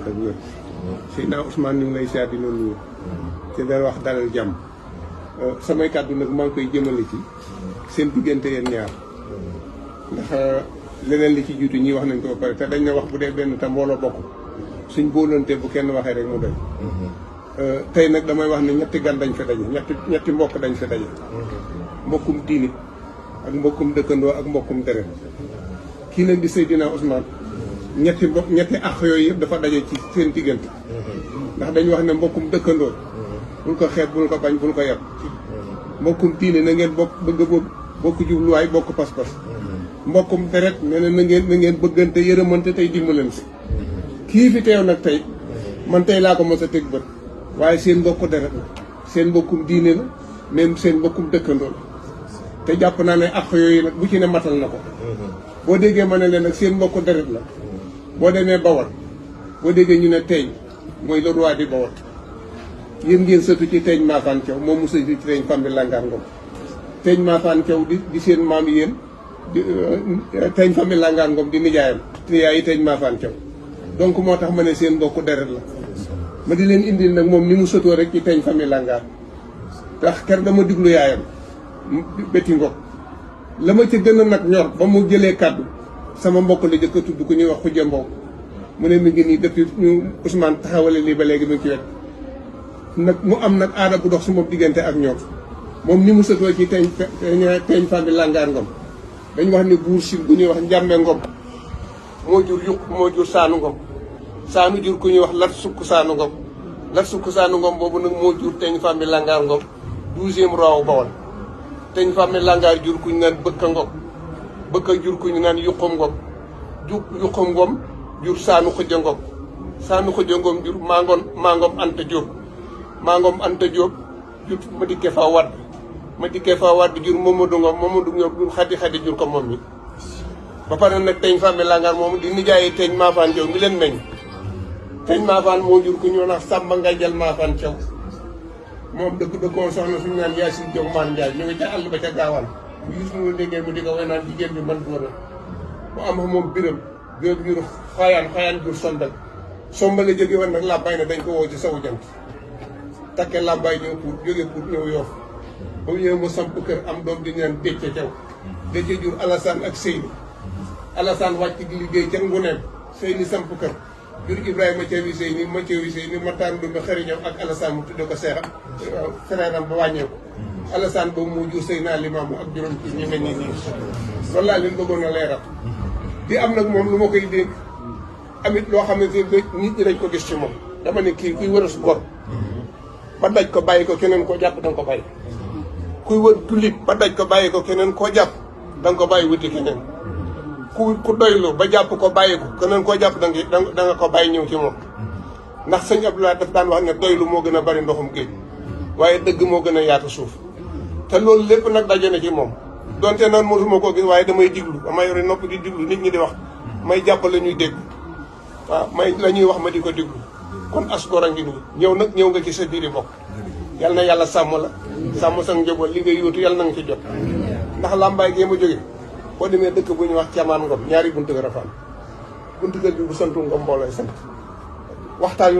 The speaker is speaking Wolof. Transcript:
ak wér Seydina Ousmane ñu ngi lay siyaar di nuyu te dara wax dalal jàmm samay kàddu nag maa ngi koy jëmale ci seen diggante yéen ñaar ndax leneen li ci jiitu ñii wax nañ ko ba pare te dañ ne wax bu dee benn te mbooloo bokk suñ boolante bu kenn waxee rek mu doy tey nag damay wax ne ñetti gan dañ fi daje ñetti mbokk dañ fi daje mbokkum diini ak mbokkum dëkkandoo ak mbokkum deret kii nag di Seydina Ousmane ñetti àq yooyu yëpp dafa daje ci seen diggante ndax dañu wax ne mbokkum dëkkandoo bul ko xeeb bul ko bañ bul ko yab mbokkum diine na ngeen bokk jubluwaay bokk pas-pas mbokkum deret nee na na ngeen bëggante yërëmante tey dimbalante kii fi teew nag tey man tey laa ko mos a teg bët waaye seen mbokku deret la seen mbokkum diine la même seen mbokkum dëkkandoo la te jàpp naa ne àq yooyu nag bu ci ne matal na ko boo déggee ma ne leen nag seen mbokku deret la boo demee Bawol boo déggee ñu ne teeñ mooy le roi di Bawol yéen ngeen sëtu ci teeñ Maafaan Thiaw moom mu sëtu ci teeñ Fambi Langaan Ngom teeñ Maafaan Thiaw di seen maam yéen teeñ Fambi Langaan Ngom di nijaayam yi teeñ Maafaan Thiaw donc moo tax ma ne seen mbokku deret la ma di leen indil nag moom ni mu sëtoo rek ci teeñ Fambi Langaan ndax ker dama diglu yaayam Betty Ngom la ma ca gën a nag ñor ba mu jëlee kàddu sama mbokk la jëkk a tudd ku ñuy wax Khoudia Mbow mu ne mi ngi nii depuis ñu Ousmane taxawale lii ba léegi mu ngi ci wet nag mu am nag aada bu dox su moom diggante ak ñoom moom ni mu sëtoo ci teeñ Fambi Langaan Ngom dañu wax ne buur si bu ñuy wax Njàmme Ngom moo jur yuq moo jur Saanu Ngom Saanu jur ku ñuy wax Lat Sukk Saanu Ngom Lat Sukk Saanu Ngom boobu nag moo jur teeñ Fambi Langaan Ngom 12e roi Bawol teeñ Fambi Langaan jur ku ñu naan Bëkka Ngom Bëkka jur ku ñu naan Yuqum Ngom Yuqum Ngom jur Saanu Khoudia Ngom Saanu Khoudia Ngom jur Mangom Anta Diop Mangom Anta Diop jur Madické Fa Wade Madické Fa Wade jur Mamadou Ngom jur Khady jur ko moom mi ba pare nag teeñ Fambi Langaan moom di nijaayi teeñ Maafaan Thiaw mi leen meññ teeñ Maafaan moo jur ku ñu wax Samba Ngadial Maafaan Thiaw moom dëkkoon soxna suñu naan Yacine Diop Man Ndiaye ñu ngi ca àll ba ca gaawaan bu gis mu déggee mu di ko way naan jigéen bi man góor mu am moom biram jur xayaan jur sondal sombale jóge woon nag làmbaay na dañ ko woo ci sawu jant takke làmbaay ñëw pour jóge pour ñëw Yoof ba ñëw mu samp kër am doom di ñaan Déthié Thiaw Déthié jur Alassane ak Seyni Alassane wàcc di liggéey ca Nguneem Seyni samp kër jur Ibrahima Thiawi Seyni ma Thiawi Seyni ma taan du xëriñam ak Alassane mu tudde ko seexam frère am ba wàññeeku Alassane boobu moo jur Seydina Limaamu ak juróom ci ñi mel ni nii loolu laa leen bëggoon a leeral di am nag moom lu ma koy dénk amit loo xamante ni nit ñi dañ ko gis ci moom dama ne kii kuy wër su gor ba daj ko bàyyi ko keneen koo jàpp danga ko bàyyi kuy wër jullit ba daj ko bàyyi ko keneen koo jàpp danga ko bàyyi wuti keneen ku doylu ba jàpp ko bàyyi ko keneen koo jàpp danga ko bàyyi ñëw ci moom ndax sëñ Abdoulaye daf daan wax ne doylu moo gën a bari ndoxum géej waaye dëgg moo gën a yaatu suuf te loolu lépp nag daje na ci moom donte naan mosuma koo gis waaye damay diglu damay yore nopp di diglu nit ñi di wax may jàpp la ñuy dégg waaw may la ñuy wax ma di ko diglu kon as gor a ngi nii ñëw nga ci sa biiri bokk yal na yàlla sàmm la sàmm sa njaboot li nga yóotu yal na nga ci jot ndax làmbaay gee ma jóge boo demee dëkk bu ñuy wax Camaan Ngom ñaari buntu kër a fa am buntu kër bi bu santu Ngom mboolooy sant waxtaan